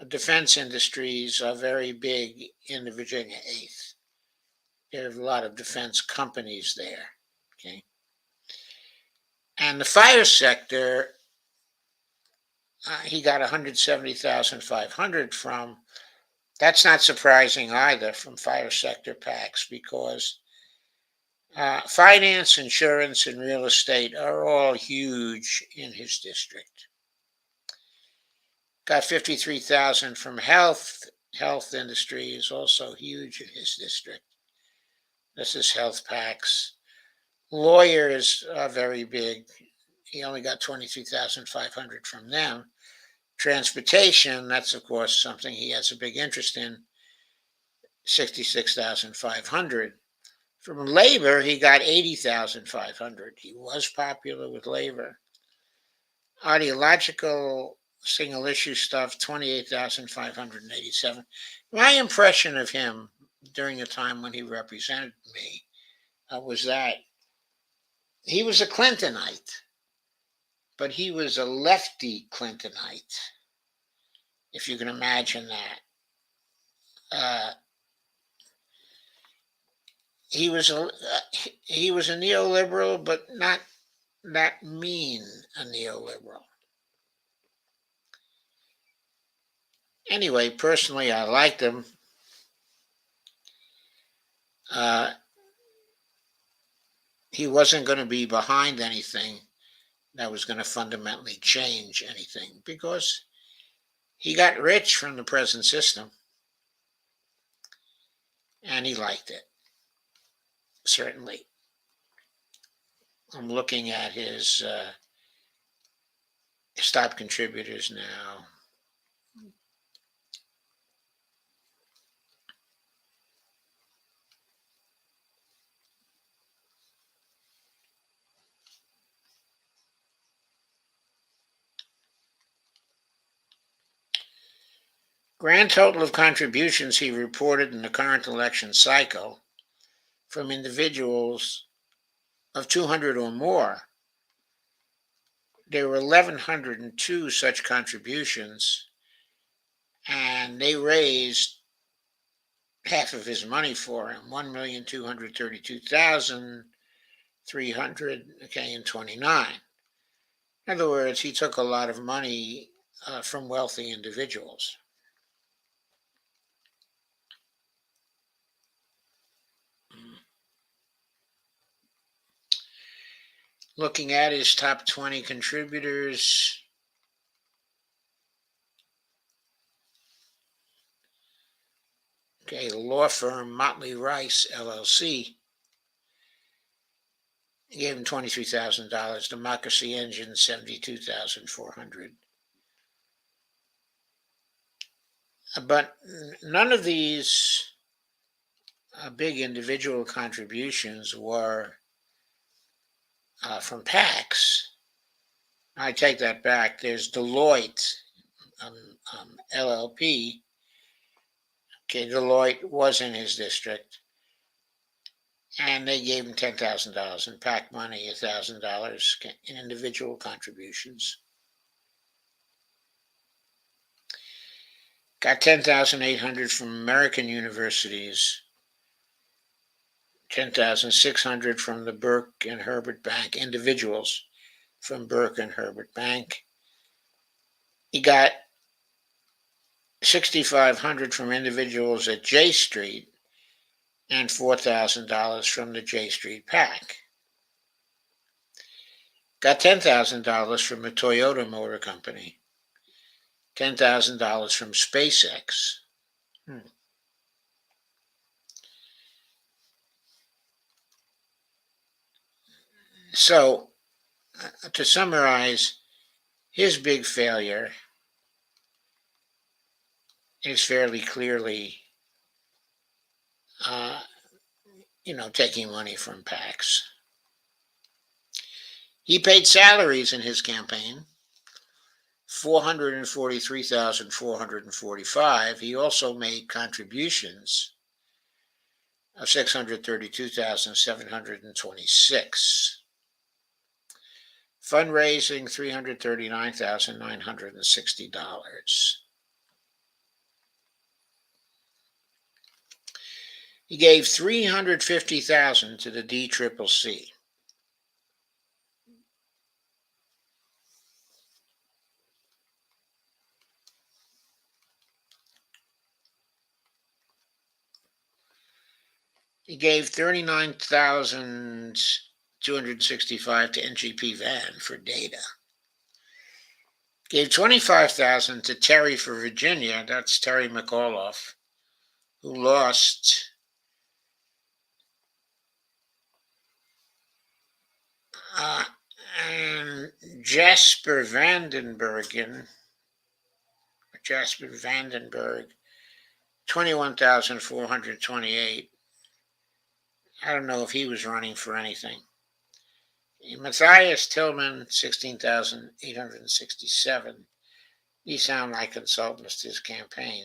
defense industries are very big in the Virginia 8th. There's a lot of defense companies there. And the fire sector, he got 170,500 from. That's not surprising either, from fire sector PACs, because finance, insurance, and real estate are all huge in his district. Got 53,000 from health. Health industry is also huge in his district. This is health PACs. Lawyers are very big. He only got 23,500 from them. Transportation, that's of course something he has a big interest in, 66,500. From labor, he got 80,500. He was popular with labor. Ideological single issue stuff, 28,587. My impression of him during the time when he represented me was that he was a Clintonite, but he was a lefty Clintonite, if you can imagine that. he was a neoliberal, but not that mean a neoliberal. Anyway, personally, I liked him. He wasn't going to be behind anything that was going to fundamentally change anything because he got rich from the present system and he liked it, certainly. I'm looking at his top contributors now. Grand total of contributions he reported in the current election cycle from individuals of 200 or more. There were 1,102 such contributions, and they raised half of his money for him, 1,232,329. In other words, he took a lot of money from wealthy individuals. Looking at his top 20 contributors, okay, the law firm Motley Rice LLC gave him $23,000. Democracy Engine, $72,400. But none of these big individual contributions were from PACs. I take that back. There's Deloitte, LLP. Okay, Deloitte was in his district, and they gave him $10,000 in PAC money, $1,000 in individual contributions. Got $10,800 from American universities, $10,600 from the Burke and Herbert Bank, individuals from Burke and Herbert Bank. He got $6,500 from individuals at J Street and $4,000 from the J Street PAC. Got $10,000 from the Toyota Motor Company, $10,000 from SpaceX. So, to summarize, his big failure is fairly clearly, taking money from PACs. He paid salaries in his campaign, $443,445. He also made contributions of $632,726. Fundraising, $339,960. He gave $350,000 to the DCCC. He gave $39,265 to NGP Van for data. Gave $25,000 to Terry for Virginia. That's Terry McAuliffe, who lost and Jasper Vandenberg, $21,428. I don't know if he was running for anything. Matthias Tillman, $16,867. These sound like consultants to his campaign.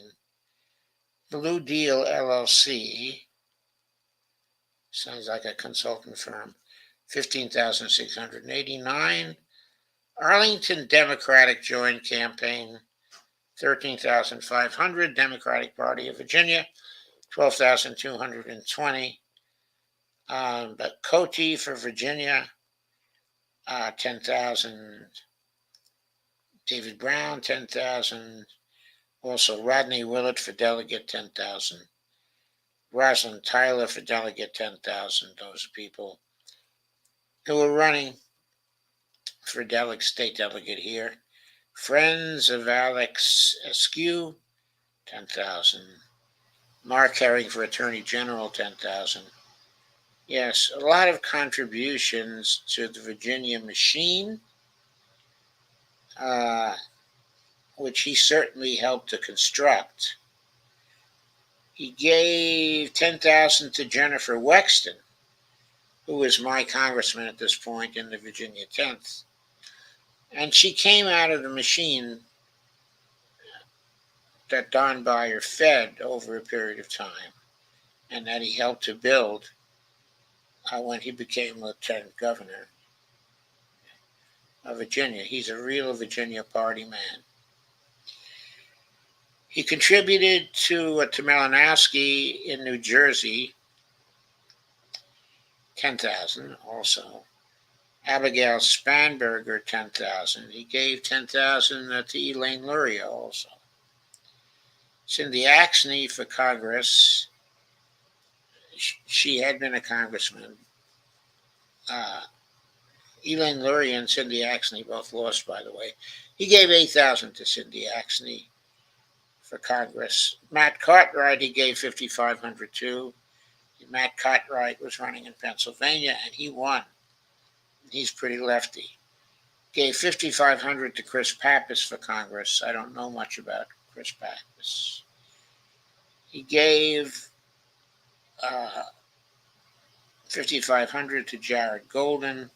Blue Deal LLC sounds like a consultant firm. $15,689. Arlington Democratic Joint Campaign, $13,500. Democratic Party of Virginia, $12,220. But Coty for Virginia, 10,000. David Brown, 10,000. Also, Rodney Willett for delegate, 10,000. Rosalind Tyler for delegate, 10,000. Those are people who were running for state delegate here. Friends of Alex Askew, 10,000. Mark Herring for Attorney General, 10,000. Yes, a lot of contributions to the Virginia machine, which he certainly helped to construct. He gave 10,000 to Jennifer Wexton, who was my congressman at this point in the Virginia 10th. And she came out of the machine that Don Beyer fed over a period of time and that he helped to build when he became lieutenant governor of Virginia. He's a real Virginia party man. He contributed to Malinowski in New Jersey, 10,000 also. Abigail Spanberger, 10,000. He gave 10,000 to Elaine Luria also. Cindy Axney for Congress. She had been a congressman. Elaine Luria and Cindy Axney both lost, by the way. He gave 8,000 to Cindy Axney for Congress. Matt Cartwright, he gave 5,500 to. Matt Cartwright was running in Pennsylvania, and he won. He's pretty lefty. Gave 5,500 to Chris Pappas for Congress. I don't know much about Chris Pappas. He gave 5,500 to Jared Golden,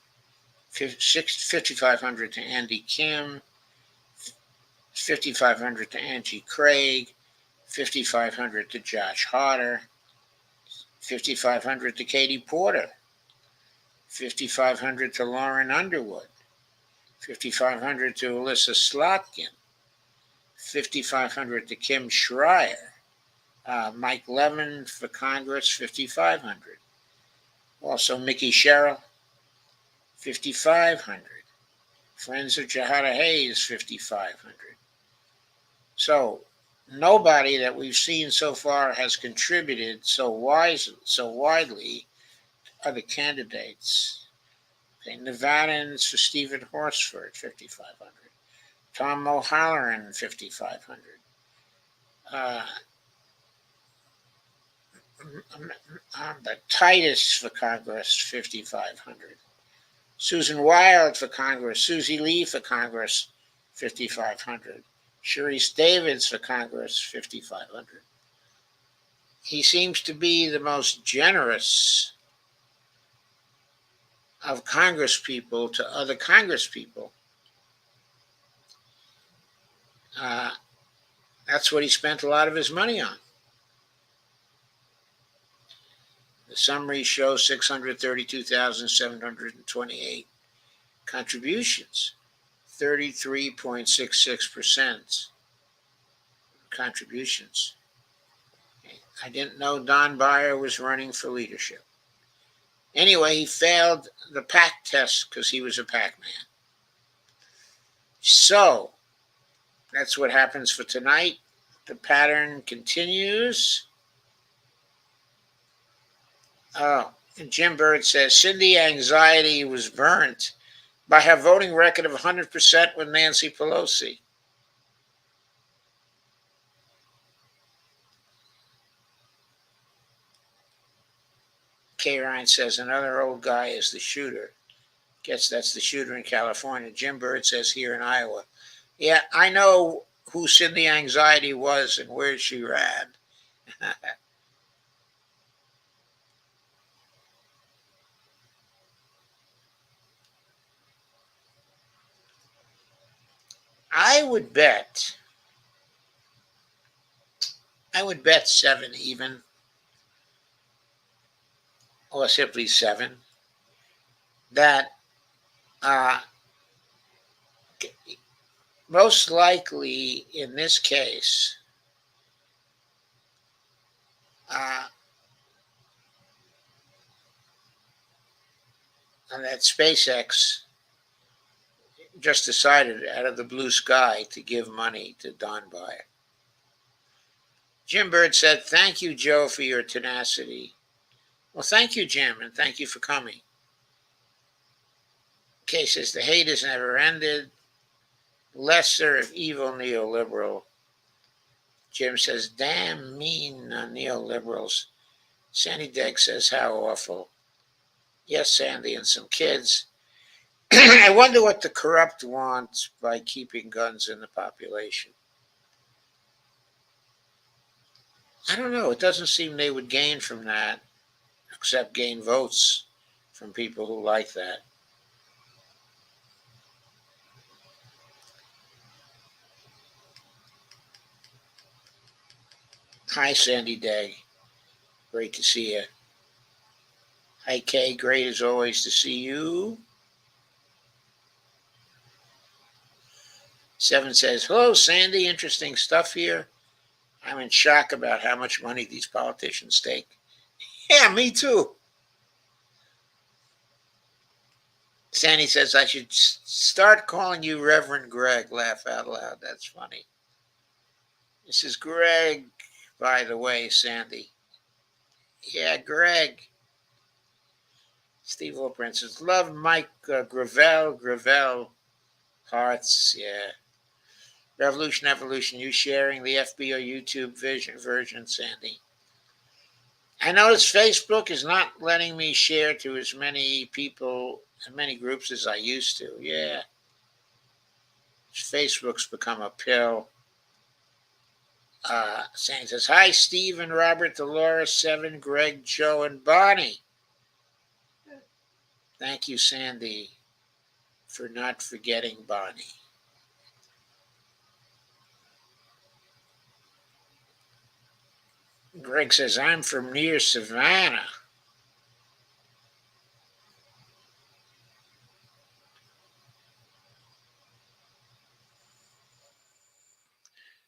5,500 to Andy Kim, 5,500 to Angie Craig, 5,500 to Josh Harder, 5,500 to Katie Porter, 5,500 to Lauren Underwood, 5,500 to Alyssa Slotkin, 5,500 to Kim Schreier, Mike Levin for Congress, 5,500. Also Mickey Sherrill, 5,500. Friends of Jahada Hayes, 5,500. So nobody that we've seen so far has contributed so widely to other candidates. Okay, Nevadans for Stephen Horsford, 5,500. Tom O'Halloran, 5,500. But Titus for Congress, 5,500. Susan Wild for Congress. Susie Lee for Congress, 5,500. Sharice Davids for Congress, 5,500. He seems to be the most generous of congresspeople to other congresspeople. That's what he spent a lot of his money on. The summary shows 632,728 contributions, 33.66% contributions. I didn't know Don Beyer was running for leadership. Anyway, he failed the PAC test because he was a PAC man. So, that's what happens for tonight. The pattern continues. Oh, and Jim Bird says, Cindy Anxiety was burnt by her voting record of 100% with Nancy Pelosi. K. Ryan says, another old guy is the shooter. Guess that's the shooter in California. Jim Bird says here in Iowa. Yeah, I know who Cindy Anxiety was and where she ran. I would bet 7 even, or simply 7, that most likely in this case, and that SpaceX just decided out of the blue sky to give money to Don Beyer. Jim Bird said, "Thank you, Joe, for your tenacity." Well, thank you, Jim, and thank you for coming. Kay says, "The hate has never ended. Lesser of evil neoliberal." Jim says, "Damn mean neoliberals." Sandy Degg says, "How awful." Yes, Sandy, and some kids. I wonder what the corrupt want by keeping guns in the population. I don't know. It doesn't seem they would gain from that, except gain votes from people who like that. Hi, Sandy Day. Great to see you. Hi, Kay. Great as always to see you. Seven says, "Hello, Sandy. Interesting stuff here. I'm in shock about how much money these politicians take." Yeah, me too. Sandy says, "I should start calling you Reverend Greg." Laugh out loud. That's funny. This is Greg, by the way, Sandy. Yeah, Greg. Steve Wilprin says, "Love Mike Gravel, hearts." Yeah. Revolution Evolution, you sharing the FB or YouTube version, Sandy. I notice Facebook is not letting me share to as many people and many groups as I used to. Yeah. Facebook's become a pill. Sandy says, "Hi, Steve and Robert, Dolores, Seven, Greg, Joe, and Bonnie." Thank you, Sandy, for not forgetting Bonnie. Greg says, "I'm from near Savannah."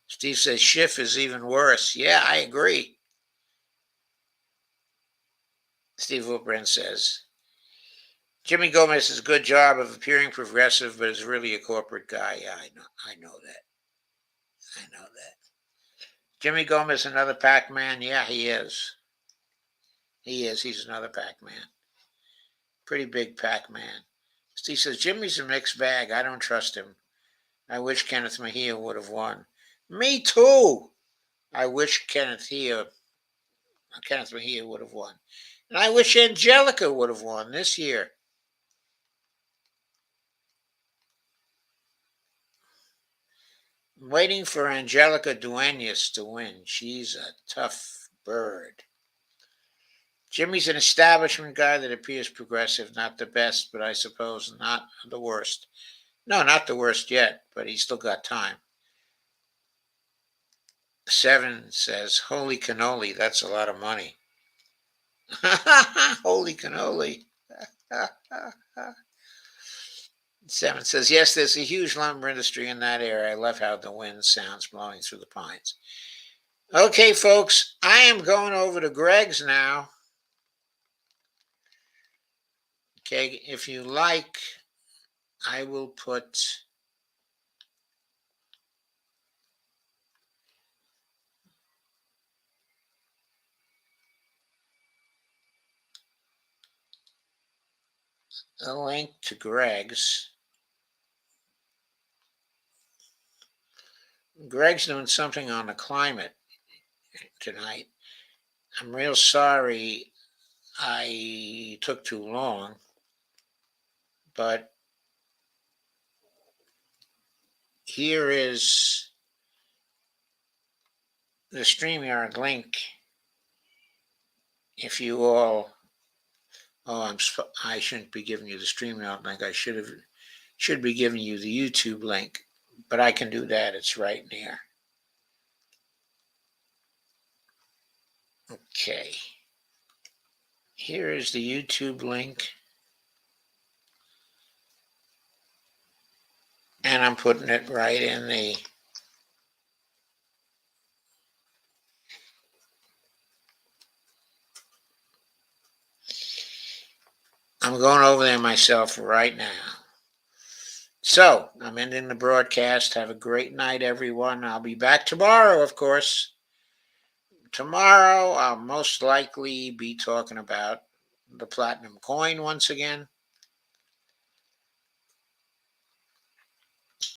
Steve says, "Schiff is even worse." Yeah, I agree. Steve Wilbrand says, "Jimmy Gomez does a good job of appearing progressive, but is really a corporate guy." Yeah, I know that. I know that. Jimmy Gomez, another Pac-Man? Yeah, he is. He is. He's another Pac-Man. Pretty big Pac-Man. Steve says, "Jimmy's a mixed bag. I don't trust him. I wish Kenneth Mejia would have won." Me too. I wish Kenneth Mejia would have won. And I wish Angelica would have won this year. I'm waiting for Angelica Duenas to win. She's a tough bird. Jimmy's an establishment guy that appears progressive, not the best, but I suppose not the worst. No, not the worst yet, but he's still got time. Seven says, "Holy cannoli, that's a lot of money." Holy cannoli. Seven says, "Yes, there's a huge lumber industry in that area. I love how the wind sounds blowing through the pines." Okay, folks, I am going over to Greg's now. Okay, if you like, I will put a link to Greg's. Greg's doing something on the climate tonight. I'm real sorry I took too long, but here is the StreamYard link. If you all, I shouldn't be giving you the StreamYard link. I should be giving you the YouTube link, but I can do that. It's right there. Okay. Here is the YouTube link. And I'm putting it right in the I'm going over there myself right now. So I'm ending the broadcast. Have a great night, everyone. I'll be back tomorrow, of course. Tomorrow, I'll most likely be talking about the platinum coin once again.